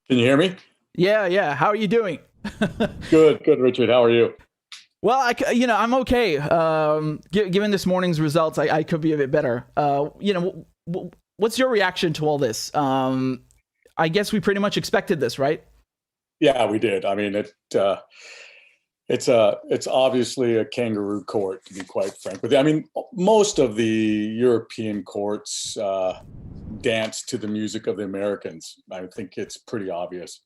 Can you hear me? Yeah. How are you doing? Good, Richard. How are you? Well, I'm okay. Given this morning's results, I could be a bit better. What's your reaction to all this? I guess we pretty much expected this, right? Yeah, we did. I mean, it's obviously a kangaroo court, to be quite frank with you. I mean, most of the European courts dance to the music of the Americans. I think it's pretty obvious.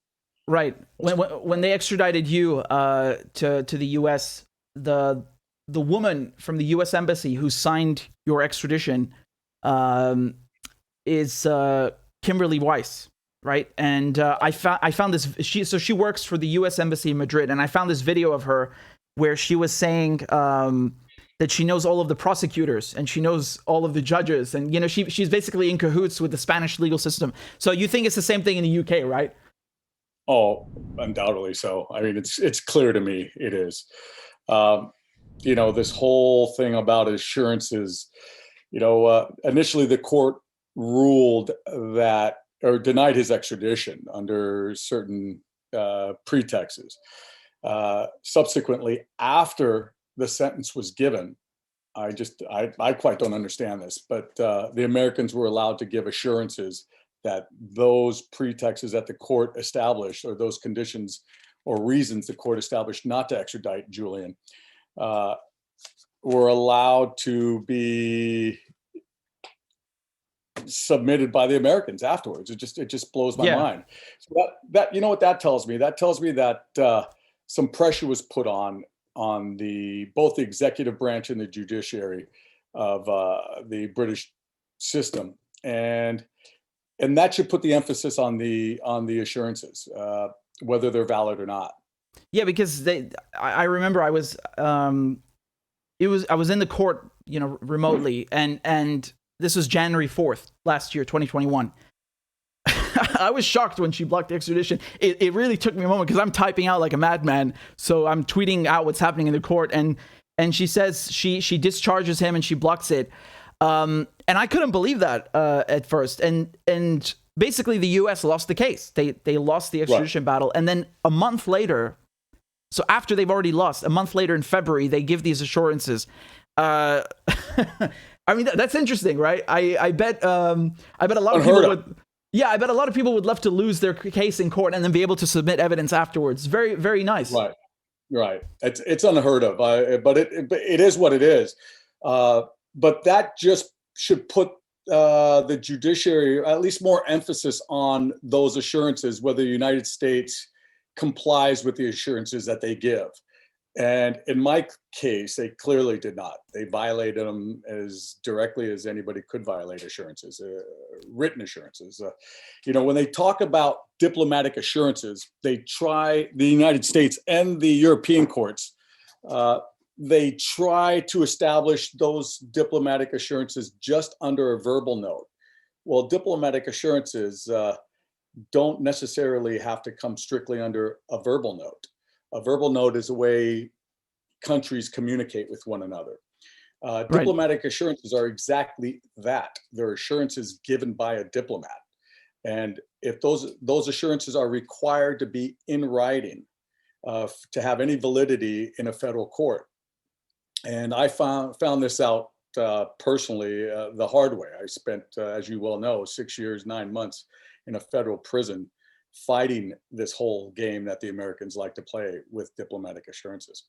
Right. When they extradited you to the U.S., the woman from the U.S. embassy who signed your extradition is Kimberly Weiss, right? And I found this. She works for the U.S. embassy in Madrid, and I found this video of her where she was saying that she knows all of the prosecutors and she knows all of the judges, and she's basically in cahoots with the Spanish legal system. So you think it's the same thing in the U.K., right? Oh, undoubtedly so. I mean, it's clear to me it is. This whole thing about assurances, initially the court ruled that or denied his extradition under certain pretexts. Subsequently, after the sentence was given, I quite don't understand this, but the Americans were allowed to give assurances that those pretexts that the court established, or those conditions or reasons the court established not to extradite Julian, were allowed to be submitted by the Americans afterwards. It just blows my mind. So that you know what that tells me? That tells me that some pressure was put on both the executive branch and the judiciary of the British system, and that should put the emphasis on the assurances, whether they're valid or not. Yeah, because I remember I was in the court, remotely, and this was January 4th last year, 2021. I was shocked when she blocked the extradition. It really took me a moment because I'm typing out like a madman, so I'm tweeting out what's happening in the court, and she says she discharges him and she blocks it. And I couldn't believe that at first. And basically the U.S. lost the case. They lost the extradition battle. And then a month later, so after they've already lost, a month later in February, they give these assurances. I mean, that's interesting, right? I bet a lot of people would. Yeah, I bet a lot of people would love to lose their case in court and then be able to submit evidence afterwards. Very, very nice. Right. It's unheard of. But it is what it is. But that just should put the judiciary at least more emphasis on those assurances, whether the United States complies with the assurances that they give. And in my case, they clearly did not. They violated them as directly as anybody could violate assurances, written assurances. When they talk about diplomatic assurances, the United States and the European courts, they try to establish those diplomatic assurances just under a verbal note. Well, diplomatic assurances don't necessarily have to come strictly under a verbal note. A verbal note is a way countries communicate with one another. Diplomatic assurances are exactly that. They're assurances given by a diplomat. And if those assurances are required to be in writing to have any validity in a federal court, and I found this out personally the hard way. I spent, as you well know, 6 years, 9 months in a federal prison fighting this whole game that the Americans like to play with diplomatic assurances.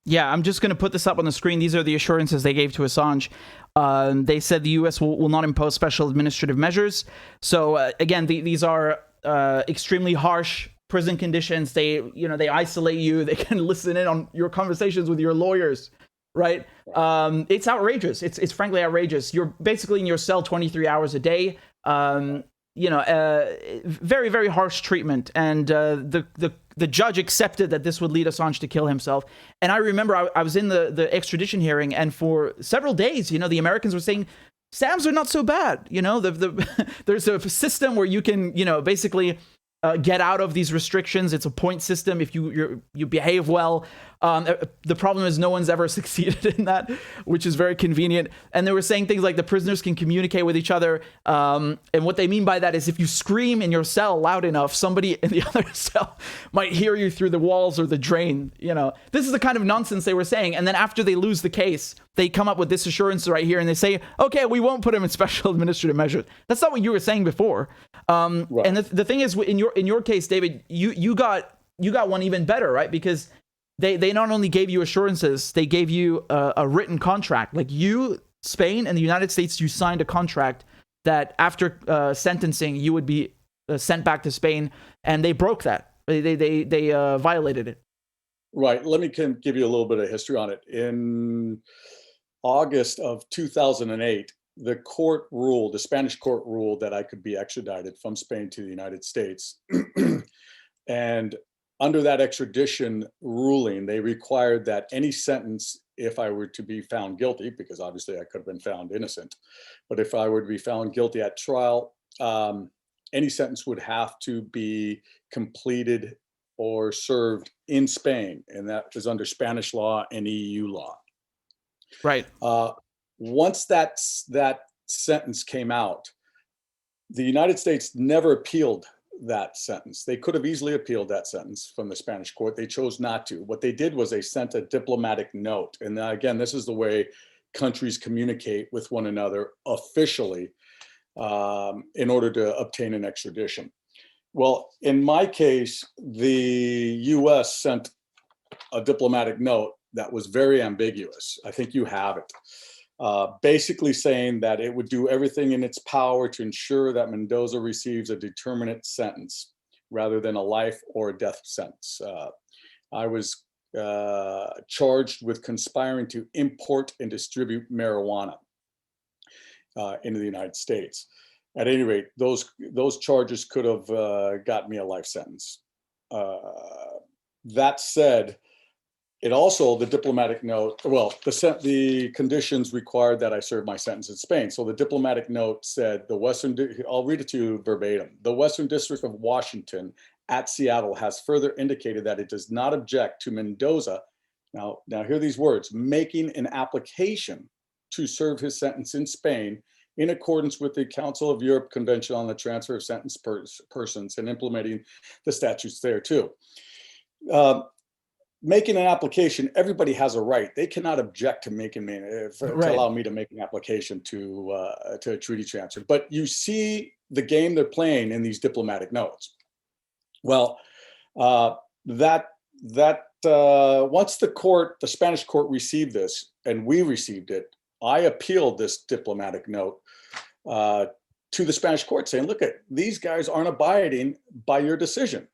Yeah, I'm just going to put this up on the screen. These are the assurances they gave to Assange. They said the U.S. will not impose special administrative measures. So again, these are extremely harsh prison conditions. They isolate you. They can listen in on your conversations with your lawyers. Right? It's outrageous. It's frankly outrageous. You're basically in your cell 23 hours a day. Very, very harsh treatment. And the judge accepted that this would lead Assange to kill himself. And I remember I was in the extradition hearing, and for several days, the Americans were saying, SAMs are not so bad. There's a system where you can, basically get out of these restrictions. It's a point system if you behave well. The problem is no one's ever succeeded in that, which is very convenient. And they were saying things like the prisoners can communicate with each other. And what they mean by that is if you scream in your cell loud enough, somebody in the other cell might hear you through the walls or the drain. You know, this is the kind of nonsense they were saying. And then after they lose the case, they come up with this assurance right here and they say, okay, we won't put him in special administrative measures. That's not what you were saying before. Right. And the thing is, in your case, David, you got one even better, right? Because they not only gave you assurances, they gave you a written contract. Like you, Spain and the United States, you signed a contract that after sentencing, you would be sent back to Spain, and they broke that. They violated it. Right. Let me give you a little bit of history on it. In August of 2008, the Spanish court ruled that I could be extradited from Spain to the United States. And under that extradition ruling, they required that any sentence, if I were to be found guilty, because obviously I could have been found innocent, but if I were to be found guilty at trial, any sentence would have to be completed or served in Spain, and that was under Spanish law and EU law. Right. Once that sentence came out, the United States never appealed that sentence. They could have easily appealed that sentence from the Spanish court. They chose not to. What they did was they sent a diplomatic note. And again, this is the way countries communicate with one another officially in order to obtain an extradition. Well, in my case, the US sent a diplomatic note that was very ambiguous. I think you have it. Basically saying that it would do everything in its power to ensure that Mendoza receives a determinate sentence rather than a life or a death sentence. I was charged with conspiring to import and distribute marijuana into the United States. At any rate, those charges could have gotten me a life sentence. That said, it also, the diplomatic note, well, the conditions required that I serve my sentence in Spain. So the diplomatic note said, I'll read it to you verbatim. The Western District of Washington at Seattle has further indicated that it does not object to Mendoza, now hear these words, making an application to serve his sentence in Spain in accordance with the Council of Europe Convention on the Transfer of Sentenced Persons and implementing the statutes there too. Making an application, everybody has a right. They cannot object to to allow me to make an application to a treaty transfer. But you see the game they're playing in these diplomatic notes. Well, once the Spanish court received this, and we received it, I appealed this diplomatic note to the Spanish court, saying, "Look, these guys aren't abiding by your decision.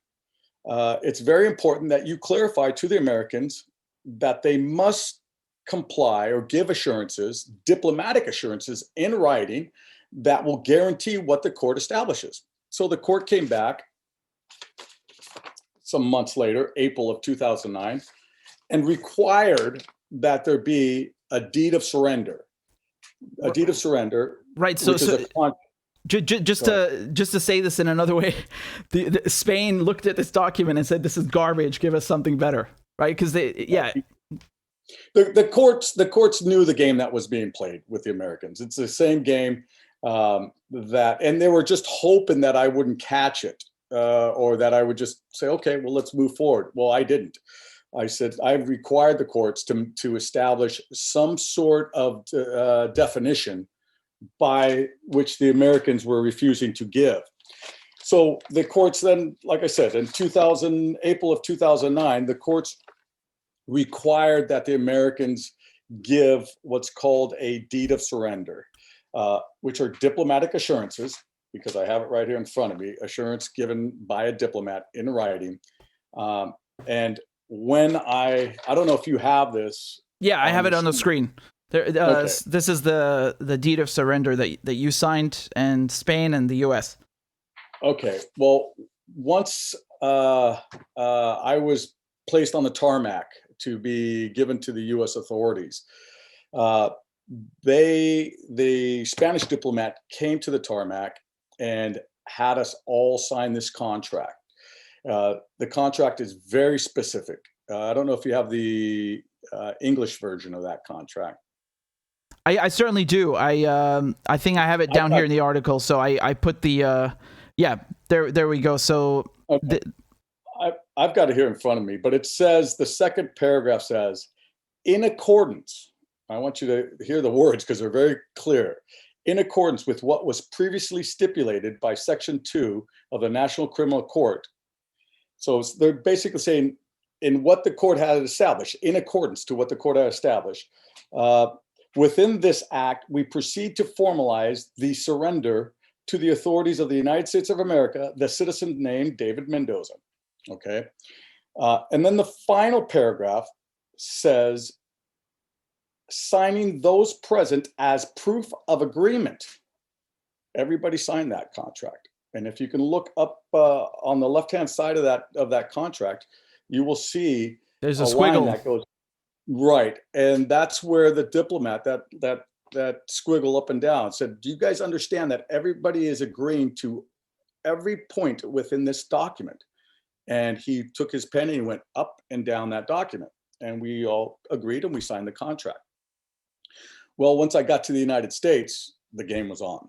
It's very important that you clarify to the Americans that they must comply or give assurances, diplomatic assurances in writing that will guarantee what the court establishes." So the court came back some months later, April of 2009, and required that there be a deed of surrender. A deed of surrender. Right. So just to say this in another way, the Spain looked at this document and said, "This is garbage. Give us something better." Right? Because the courts knew the game that was being played with the Americans. It's the same game and they were just hoping that I wouldn't catch it or that I would just say, "Okay, well, let's move forward." Well, I didn't. I said I required the courts to establish some sort of definition by which the Americans were refusing to give. So the courts then, like I said, in April of 2009, the courts required that the Americans give what's called a deed of surrender, which are diplomatic assurances, because I have it right here in front of me, assurance given by a diplomat in writing. And when I don't know if you have this. Yeah, I have it on the screen. Okay. This is the deed of surrender that you signed in Spain and the U.S. Okay. Well, once I was placed on the tarmac to be given to the U.S. authorities, the Spanish diplomat came to the tarmac and had us all sign this contract. The contract is very specific. I don't know if you have the English version of that contract. I certainly do. I think I have it down here in the article. So I put the yeah, there we go. So okay. I've got it here in front of me, but it says, the second paragraph says, in accordance, I want you to hear the words because they're very clear. In accordance with what was previously stipulated by Section 2 of the National Criminal Court. So they're basically saying, in what the court had established, in accordance to what the court had established, within this act, we proceed to formalize the surrender to the authorities of the United States of America, the citizen named David Mendoza. Okay. And then the final paragraph says, signing those present as proof of agreement. Everybody signed that contract. And if you can look up on the left-hand side of that contract, you will see there's a squiggle line that goes right. And that's where the diplomat, that squiggle up and down, said, do you guys understand that everybody is agreeing to every point within this document? And he took his pen and he went up and down that document. And we all agreed and we signed the contract. Well, once I got to the United States, the game was on.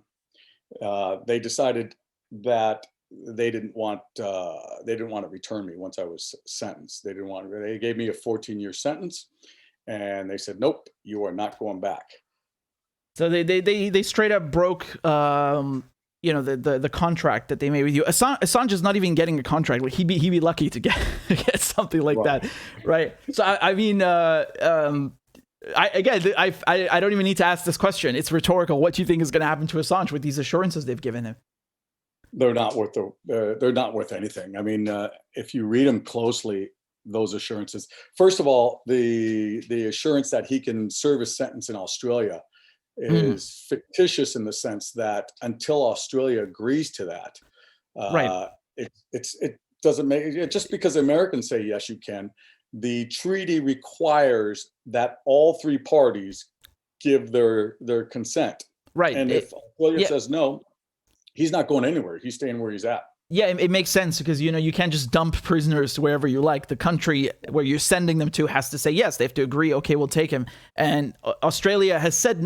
They decided that they didn't want to return me once I was sentenced. They gave me a 14-year sentence, and they said, nope, you are not going back. So they straight up broke the contract that they made with you. Assange is not even getting a contract. Like he'd be lucky to get something like that, right? So I mean, I don't even need to ask this question. It's rhetorical. What do you think is going to happen to Assange with these assurances they've given him? They're not worth anything. I mean, if you read them closely, those assurances. First of all, the assurance that he can serve his sentence in Australia is fictitious in the sense that until Australia agrees to that, right? It doesn't make it, just because Americans say yes, you can. The treaty requires that all three parties give their consent. Right. And if Australia says no, he's not going anywhere. He's staying where he's at. Yeah, it makes sense because, you can't just dump prisoners to wherever you like. The country where you're sending them to has to say yes. They have to agree. Okay, we'll take him. And Australia have said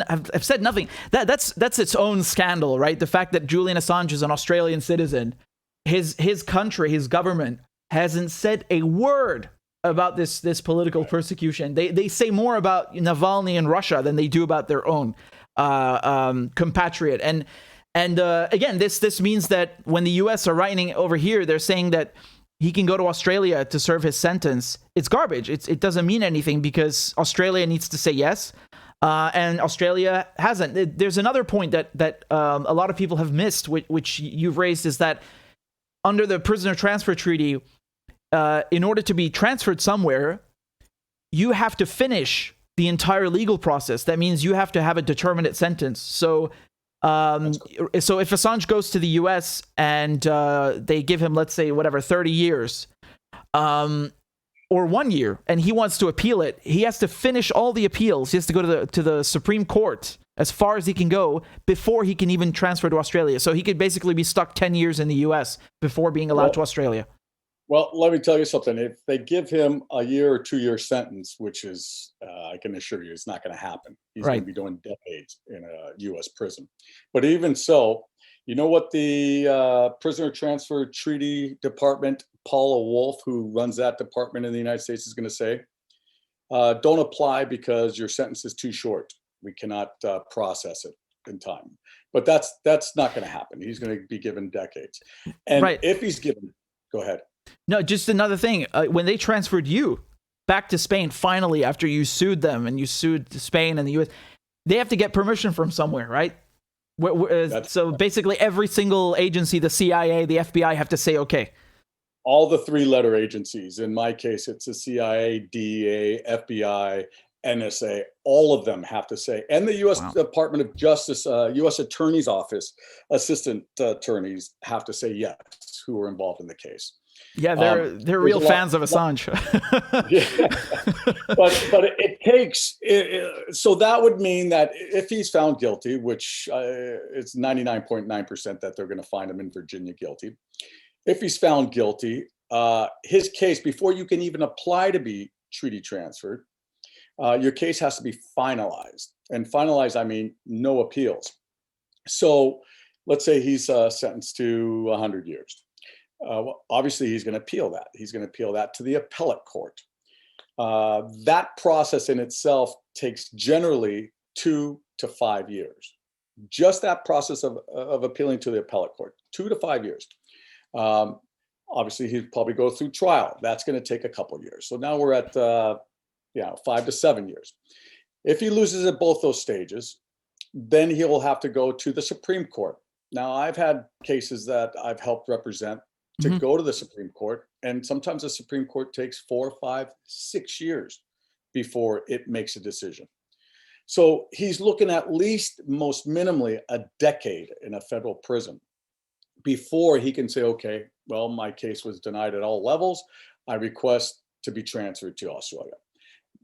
nothing. That's its own scandal, right? The fact that Julian Assange is an Australian citizen, his country, his government hasn't said a word about this political persecution. They say more about Navalny in Russia than they do about their own compatriot. And again, this means that when the U.S. are writing over here, they're saying that he can go to Australia to serve his sentence. It's garbage. It doesn't mean anything because Australia needs to say yes, and Australia hasn't. There's another point that a lot of people have missed, which you've raised, is that under the prisoner transfer treaty, in order to be transferred somewhere, you have to finish the entire legal process. That means you have to have a determinate sentence. So if Assange goes to the US and they give him, let's say, 30 years, or 1 year, and he wants to appeal it, he has to finish all the appeals. He has to go to the Supreme Court as far as he can go before he can even transfer to Australia. So he could basically be stuck 10 years in the US before being allowed to Australia. Well, let me tell you something. If they give him a year or 2 year sentence, which is, I can assure you, it's not going to happen. He's going to be doing decades in a U.S. prison. But even so, you know what the Prisoner Transfer Treaty Department, Paula Wolf, who runs that department in the United States, is going to say? Don't apply because your sentence is too short. We cannot process it in time. But that's not going to happen. He's going to be given decades. And if he's given, go ahead. No, just another thing. When they transferred you back to Spain, finally, after you sued them and you sued Spain and the U.S., they have to get permission from somewhere, right? So basically every single agency, the CIA, the FBI, have to say, okay. All the three-letter agencies. In my case, it's the CIA, DEA, FBI, NSA. All of them have to say. And the U.S. Department of Justice, U.S. Attorney's Office, assistant attorneys have to say yes, who are involved in the case. Yeah, they're real fans of Assange. but it takes so that would mean that if he's found guilty, which it's 99.9% that they're going to find him in Virginia guilty. If he's found guilty, his case, before you can even apply to be treaty transferred, your case has to be finalized. And finalized, I mean, no appeals. So let's say he's sentenced to 100 years. Well, obviously, he's going to appeal that. He's going to appeal that to the appellate court. That process in itself takes generally 2 to 5 years. Just that process of appealing to the appellate court, 2 to 5 years. Obviously, he'd probably go through trial. That's going to take a couple of years. So now we're at 5 to 7 years. If he loses at both those stages, then he'll have to go to the Supreme Court. Now, I've had cases that I've helped represent to go to the Supreme Court, and sometimes the Supreme Court takes 4, 5, 6 years before it makes a decision. So he's looking at least, most minimally, a decade in a federal prison before he can say, okay, well, my case was denied at all levels. I request to be transferred to Australia.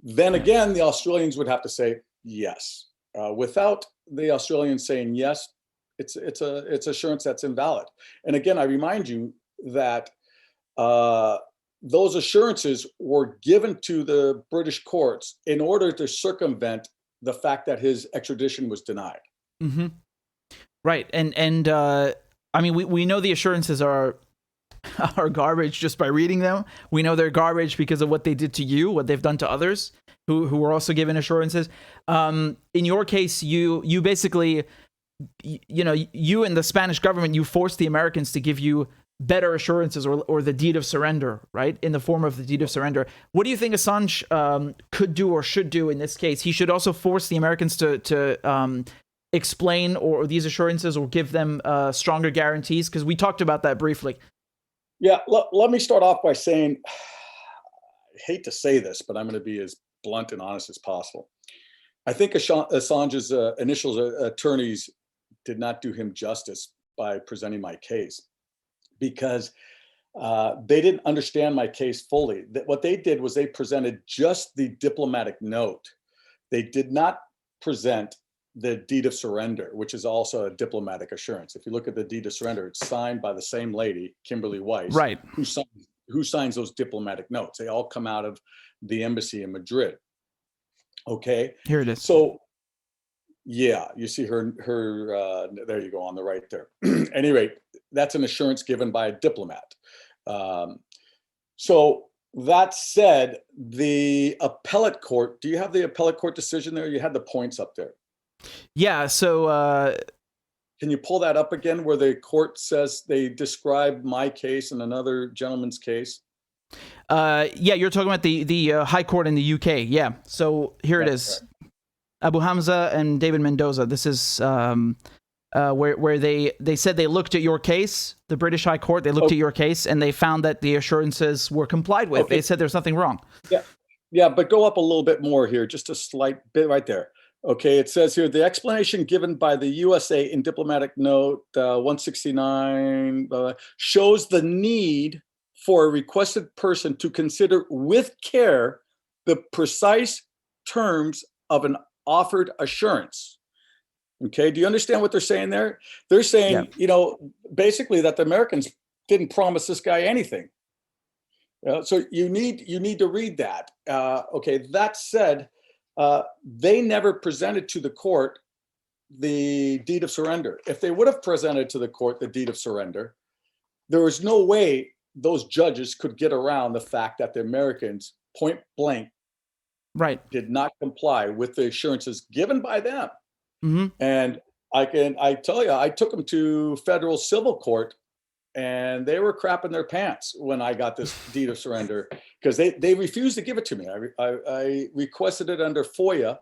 Then again, the Australians would have to say yes. Without the Australians saying yes, it's assurance that's invalid. And again, I remind you that those assurances were given to the British courts in order to circumvent the fact that his extradition was denied. Mm-hmm. Right, and I mean, we know the assurances are garbage just by reading them. We know they're garbage because of what they did to you, what they've done to others who were also given assurances. In your case, you basically, you and the Spanish government, you forced the Americans to give you better assurances or the deed of surrender, right? In the form of the deed of surrender. What do you think Assange could do or should do in this case? He should also force the Americans to explain or these assurances or give them stronger guarantees, because we talked about that briefly. Yeah, let me start off by saying, I hate to say this, but I'm going to be as blunt and honest as possible. I think Assange's initial attorneys did not do him justice by presenting my case, because they didn't understand my case fully. What they did was they presented just the diplomatic note. They did not present the deed of surrender, which is also a diplomatic assurance. If you look at the deed of surrender, it's signed by the same lady, Kimberly Weiss, right, who signs those diplomatic notes. They all come out of the embassy in Madrid. Okay. Here it is. So, yeah, you see her. There you go, on the right there. Anyway, that's an assurance given by a diplomat. So that said, the appellate court. Do you have the appellate court decision there? You had the points up there. Yeah. So can you pull that up again, where the court says they describe my case and another gentleman's case? Yeah, you're talking about the High Court in the UK. Yeah. So here it is. Correct. Abu Hamza and David Mendoza. This is where they said they looked at your case, the British High Court. They looked at your case and they found that the assurances were complied with. Okay. They said there's nothing wrong. Yeah, but go up a little bit more here, just a slight bit right there. Okay, it says here, the explanation given by the USA in diplomatic note 169 shows the need for a requested person to consider with care the precise terms of an offered assurance. Okay, do you understand what they're saying there? They're saying, basically that the Americans didn't promise this guy anything. So you need to read that. Okay, that said, they never presented to the court the deed of surrender. If they would have presented to the court the deed of surrender, there was no way those judges could get around the fact that the Americans, point blank, did not comply with the assurances given by them. Mm-hmm. And I tell you, I took them to federal civil court, and they were crapping their pants when I got this deed of surrender, because they refused to give it to me. I requested it under FOIA,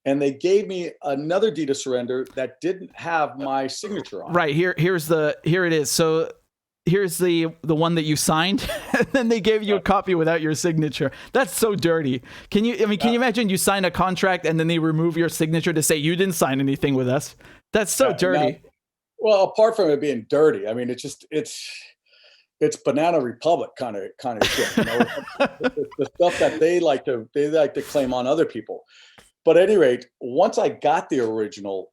and they gave me another deed of surrender that didn't have my signature on it. Right, here it is. So here's the one that you signed, and then they gave you a copy without your signature. That's so dirty. Can you imagine you sign a contract and then they remove your signature to say you didn't sign anything with us? That's so dirty. Well, apart from it being dirty, I mean, it's Banana Republic kind of shit. The stuff that they like to claim on other people. But at any rate, once I got the original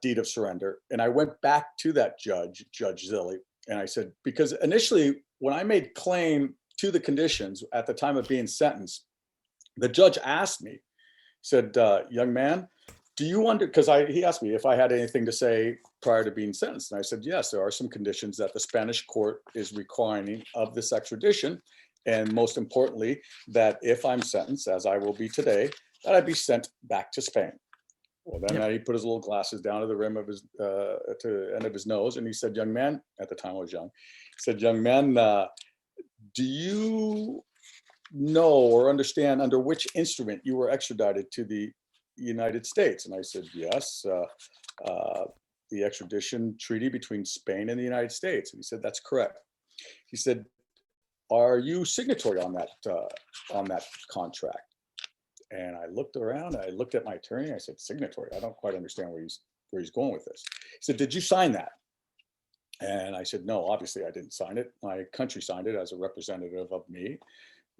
deed of surrender, and I went back to that Judge Zilli, and I said, because initially when I made claim to the conditions at the time of being sentenced, the judge asked me, said, young man, do you because he asked me if I had anything to say prior to being sentenced. And I said, yes, there are some conditions that the Spanish court is requiring of this extradition. And most importantly, that if I'm sentenced, as I will be today, that I be sent back to Spain. Well, then he put his little glasses down to the rim of his, to the end of his nose. And he said, young man, at the time I was young, he said, young man, do you know or understand under which instrument you were extradited to the United States? And I said, yes, the extradition treaty between Spain and the United States. And he said, that's correct. He said, are you signatory on that contract? And I looked around, I looked at my attorney, I said, signatory? I don't quite understand where he's going with this. He said, did you sign that? And I said, no, obviously I didn't sign it. My country signed it as a representative of me.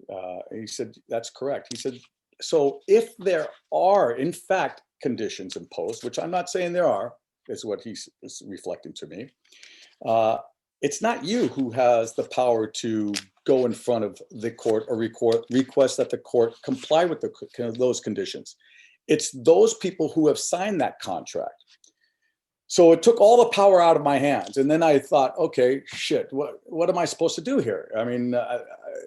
And he said, that's correct. He said, so if there are, in fact, conditions imposed, which I'm not saying there are, is what he's reflecting to me, it's not you who has the power to go in front of the court or request that the court comply with those conditions. It's those people who have signed that contract. So it took all the power out of my hands. And then I thought, okay, shit, what am I supposed to do here? I mean,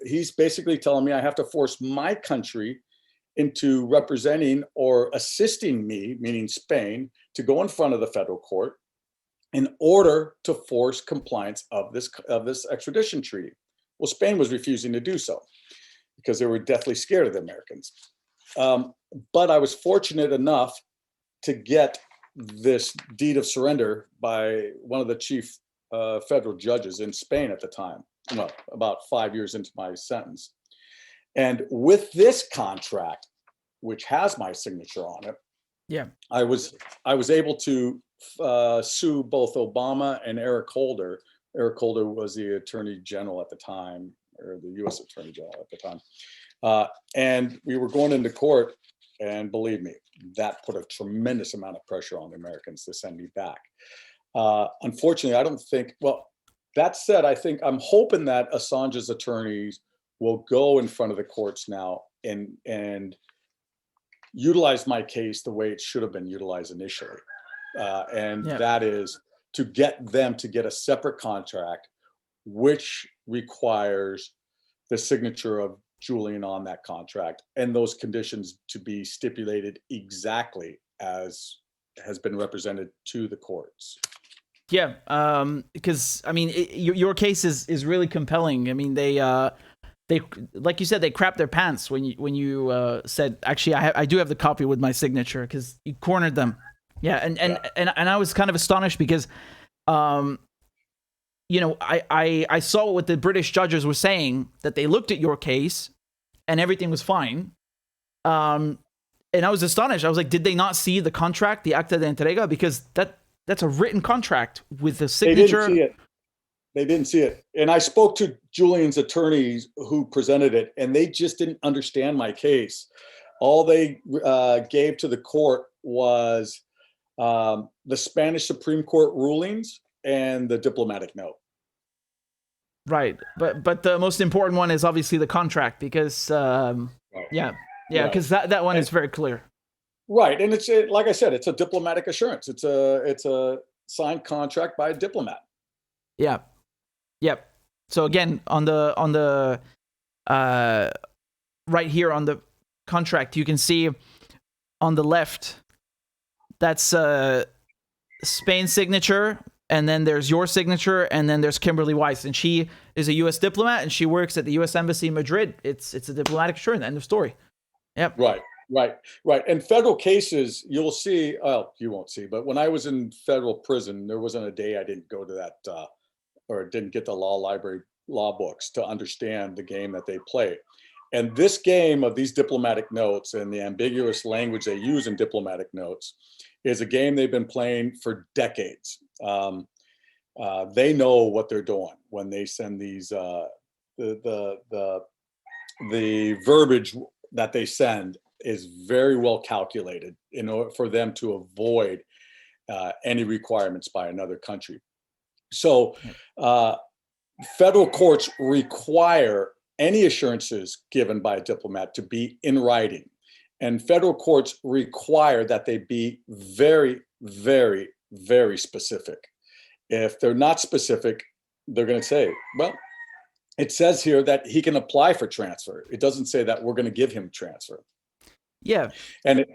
he's basically telling me I have to force my country into representing or assisting me, meaning Spain, to go in front of the federal court in order to force compliance of this extradition treaty. Well, Spain was refusing to do so because they were deathly scared of the Americans. But I was fortunate enough to get this deed of surrender by one of the chief federal judges in Spain at the time, well, about 5 years into my sentence. And with this contract, which has my signature on it, I was able to sue both Obama and Eric Holder. Eric Holder was the Attorney General at the time, or the U.S. Attorney General at the time. And we were going into court, and believe me, that put a tremendous amount of pressure on the Americans to send me back. Unfortunately, I don't think, well, that said, I'm hoping that Assange's attorneys will go in front of the courts now and utilize my case the way it should have been utilized initially. That is to get them to get a separate contract, which requires the signature of Julian on that contract and those conditions to be stipulated exactly as has been represented to the courts. Yeah, because I mean, your case is really compelling. I mean, they like you said, they crapped their pants when you said, actually, I do have the copy with my signature, because you cornered them. Yeah, and I was kind of astonished because, you know, I saw what the British judges were saying, that they looked at your case and everything was fine. And I was astonished. I was like, did they not see the contract, the acta de entrega? Because that's a written contract with the signature. They didn't see it. And I spoke to Julian's attorneys who presented it, and they just didn't understand my case. All they gave to the court was the Spanish Supreme Court rulings and the diplomatic note. Right. But the most important one is obviously the contract, because because that one is very clear. Right. And it's, like I said, it's a diplomatic assurance. It's a signed contract by a diplomat. Yeah. Yep. So again, on the right here on the contract, you can see on the left, that's Spain's signature, and then there's your signature, and then there's Kimberly Weiss, and she is a U.S. diplomat, and she works at the U.S. Embassy in Madrid. It's a diplomatic assurance. End of story. Yep. Right. And federal cases, you'll see. Well, you won't see, but when I was in federal prison, there wasn't a day I didn't go to that or didn't get the law library law books to understand the game that they play. And this game of these diplomatic notes and the ambiguous language they use in diplomatic notes is a game they've been playing for decades. They know what they're doing when they send these the verbiage that they send is very well calculated in order for them to avoid any requirements by another country. So federal courts require any assurances given by a diplomat to be in writing. And federal courts require that they be very, very, very specific. If they're not specific, they're going to say, well, it says here that he can apply for transfer. It doesn't say that we're going to give him transfer. Yeah. And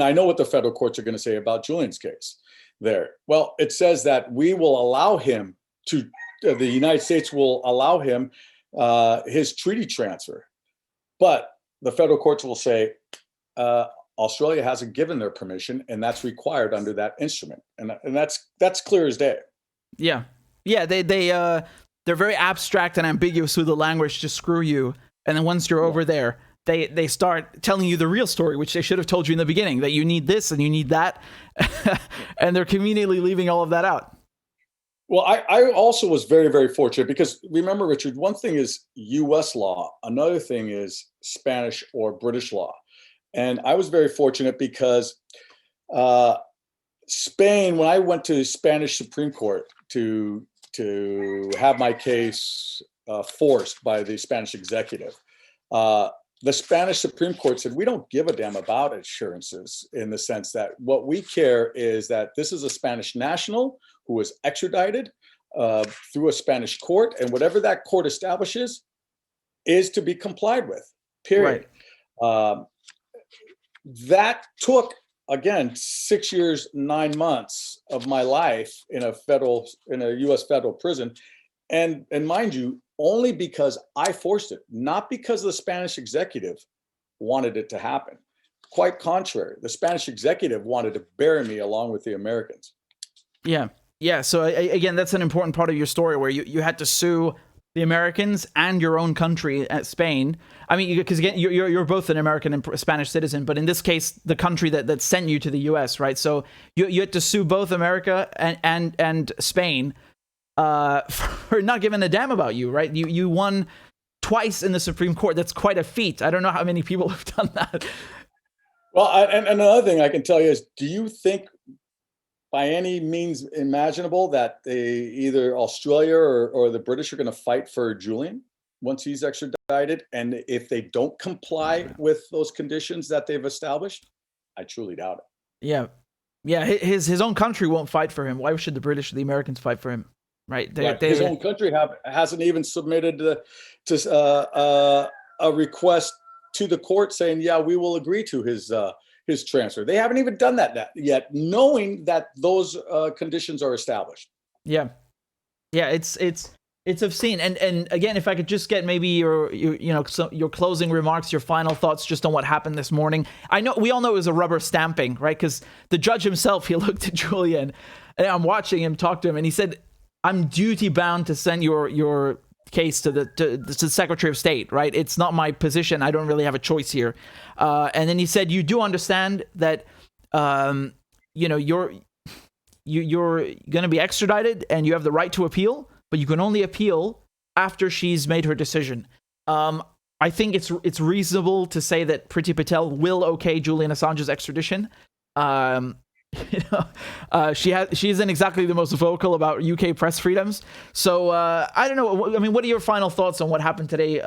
I know what the federal courts are going to say about Julian's case there. Well, it says that we will allow him to, the United States will allow him his treaty transfer. But the federal courts will say, Australia hasn't given their permission, and that's required under that instrument. And that's clear as day. Yeah. Yeah. They're very abstract and ambiguous with the language to screw you. And then once you're over there, they start telling you the real story, which they should have told you in the beginning, that you need this and you need that. And they're conveniently leaving all of that out. Well, I also was very, very fortunate because remember, Richard, one thing is US law. Another thing is Spanish or British law. And I was very fortunate because Spain, when I went to Spanish Supreme Court to have my case forced by the Spanish executive, the Spanish Supreme Court said, we don't give a damn about assurances, in the sense that what we care is that this is a Spanish national who was extradited through a Spanish court, and whatever that court establishes is to be complied with, period. Right. That took, again, 6 years, 9 months of my life in a US federal prison. And mind you, only because I forced it, not because the Spanish executive wanted it to happen. Quite contrary, the Spanish executive wanted to bury me along with the Americans. Yeah. Yeah. So again, that's an important part of your story, where you had to sue the Americans and your own country, Spain. I mean, because again, you're both an American and Spanish citizen, but in this case, the country that sent you to the US, right? So you had to sue both America and Spain for not giving a damn about you, right? You won twice in the Supreme Court. That's quite a feat. I don't know how many people have done that. Well, and another thing I can tell you is, do you think by any means imaginable that either Australia or the British are going to fight for Julian once he's extradited? And if they don't comply with those conditions that they've established, I truly doubt it. Yeah. Yeah. His own country won't fight for him. Why should the British or the Americans fight for him? Right. His own country hasn't even submitted a request to the court saying, yeah, we will agree to his transfer. They haven't even done that yet, knowing that those conditions are established. Yeah. Yeah. It's obscene. And again, if I could just get maybe your closing remarks, your final thoughts just on what happened this morning. I know we all know it was a rubber stamping, right? Because the judge himself, he looked at Julian, and I'm watching him talk to him, and he said, I'm duty bound to send your case to the Secretary of State, right? It's not my position. I don't really have a choice here. And then he said, you do understand that, you're going to be extradited and you have the right to appeal, but you can only appeal after she's made her decision. I think it's reasonable to say that Priti Patel will okay Julian Assange's extradition. She isn't exactly the most vocal about UK press freedoms. So I don't know. I mean, what are your final thoughts on what happened today?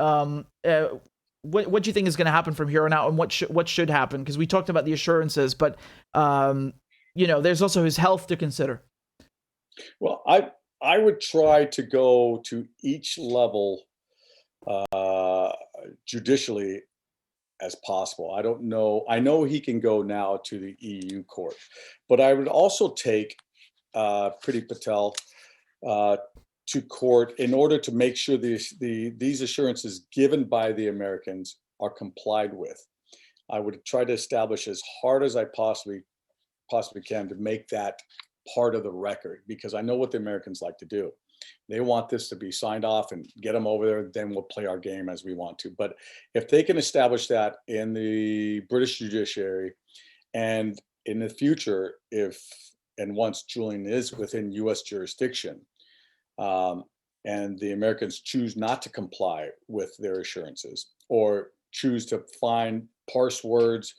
What do you think is going to happen from here on out, and what should happen? Because we talked about the assurances, but there's also his health to consider. Well, I would try to go to each level judicially as possible. I don't know. I know he can go now to the EU court, but I would also take Priti Patel to court in order to make sure these assurances given by the Americans are complied with. I would try to establish as hard as I possibly can to make that part of the record, because I know what the Americans like to do. They want this to be signed off and get them over there, then we'll play our game as we want to. But if they can establish that in the British judiciary, and in the future, once Julian is within US jurisdiction, and the Americans choose not to comply with their assurances, or choose to parse words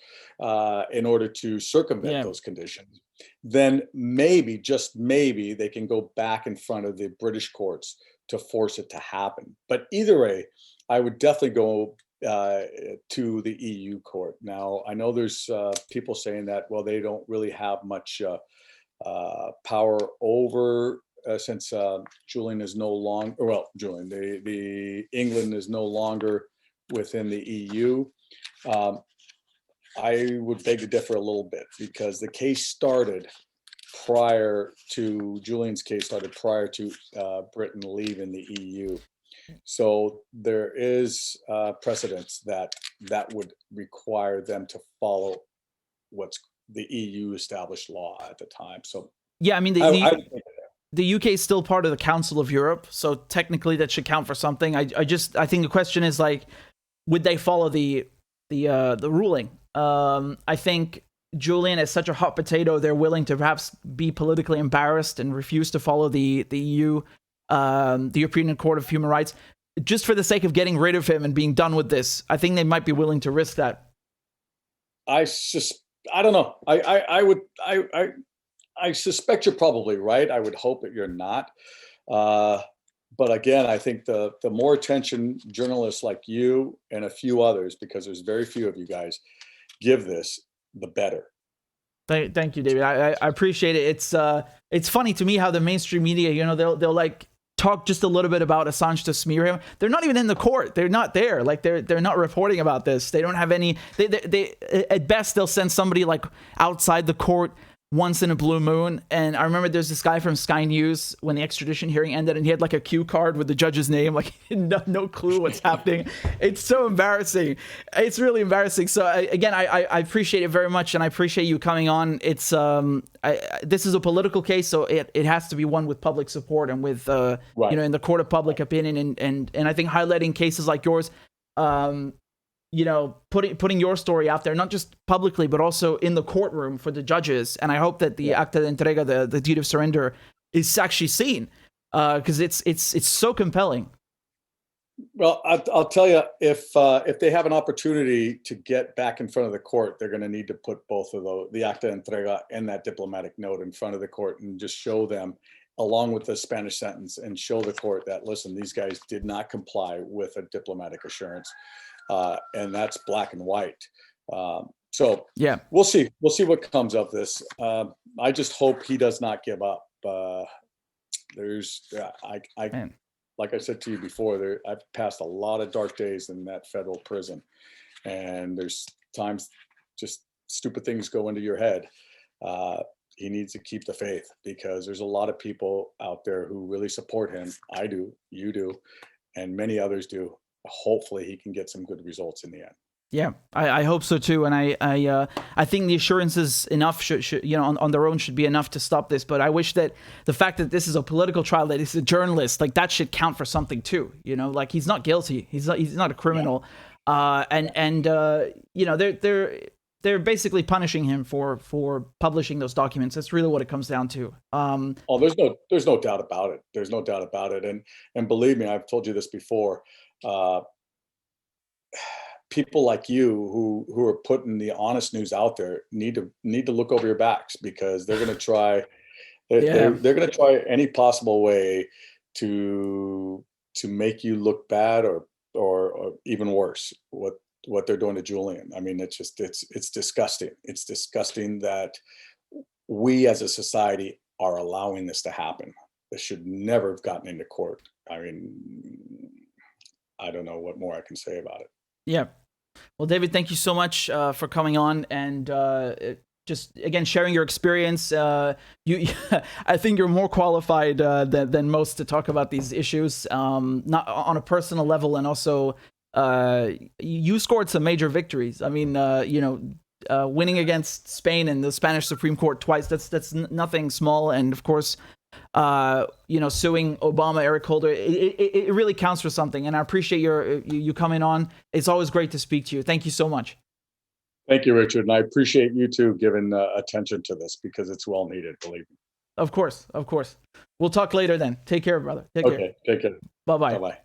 in order to circumvent those conditions, then maybe, just maybe, they can go back in front of the British courts force it to happen. But either way, I would definitely go to the EU court. Now, I know there's people saying that, well, they don't really have much power over since Julian is no longer, well, Julian, the England is no longer within the EU. I would beg to differ a little bit, because the case started prior to, Julian's case started prior to Britain leaving the EU. So there is precedence that would require them to follow what's the EU established law at the time. So yeah, I mean, the UK is still part of the Council of Europe, so technically that should count for something. I think the question is, like, would they follow the ruling? I think Julian is such a hot potato, they're willing to perhaps be politically embarrassed and refuse to follow the EU, the European Court of Human Rights, just for the sake of getting rid of him and being done with this. I think they might be willing to risk that. I don't know. I suspect you're probably right. I would hope that you're not. But again, I think the more attention journalists like you and a few others, because there's very few of you guys, give this, the better. Thank you, David. I appreciate it. It's funny to me how the mainstream media, you know, they'll like talk just a little bit about Assange to smear him. They're not even in the court. They're not there. Like they're not reporting about this. They don't have any. They at best they'll send somebody like outside the court once in a blue moon. And I remember there's this guy from Sky News when the extradition hearing ended, and he had like a cue card with the judge's name, like no clue what's happening. It's so embarrassing. It's really embarrassing. So again, I appreciate it very much, and I appreciate you coming on. It's this is a political case, so it has to be one with public support and with right. You know, in the court of public opinion, and I think highlighting cases like yours, you know, putting your story out there, not just publicly, but also in the courtroom for the judges. And I hope that the acta de entrega, the deed of surrender, is actually seen, because it's so compelling. Well, I'll tell you, if they have an opportunity to get back in front of the court, they're going to need to put both of those, the acta de entrega and that diplomatic note, in front of the court, and just show them, along with the Spanish sentence, and show the court that, listen, these guys did not comply with a diplomatic assurance. And that's black and white. So yeah, we'll see what comes of this. I just hope he does not give up. Like I said to you before, I've passed a lot of dark days in that federal prison, and there's times just stupid things go into your head. He needs to keep the faith, because there's a lot of people out there who really support him. I do, you do, and many others do. Hopefully he can get some good results in the end. Yeah, I hope so too, and I think the assurances enough should you know, on their own should be enough to stop this. But I wish that the fact that this is a political trial, that he's a journalist, like that should count for something too. You know, like he's not guilty, he's not a criminal, and you know, they're basically punishing him for publishing those documents. That's really what it comes down to. There's no doubt about it. There's no doubt about it, and believe me, I've told you this before. People like you who are putting the honest news out there need to look over your backs, because they're going to try they're going to try any possible way to make you look bad, or even worse, what they're doing to Julian. I mean, it's disgusting. It's disgusting that we as a society are allowing this to happen. This should never have gotten into court. I mean, I don't know what more I can say about it. Yeah. Well, David, thank you so much for coming on, and just again sharing your experience. I think you're more qualified than most to talk about these issues, not on a personal level, and also you scored some major victories. I mean, you know, winning against Spain and the Spanish Supreme Court twice, that's nothing small, and of course, you know, suing Obama, Eric Holder, it really counts for something. And I appreciate you coming on. It's always great to speak to you. Thank you so much. Thank you, Richard. And I appreciate you too giving attention to this, because it's well needed, believe me. Of course. We'll talk later then. Take care, brother. Take care. Take care. Bye-bye. Bye-bye.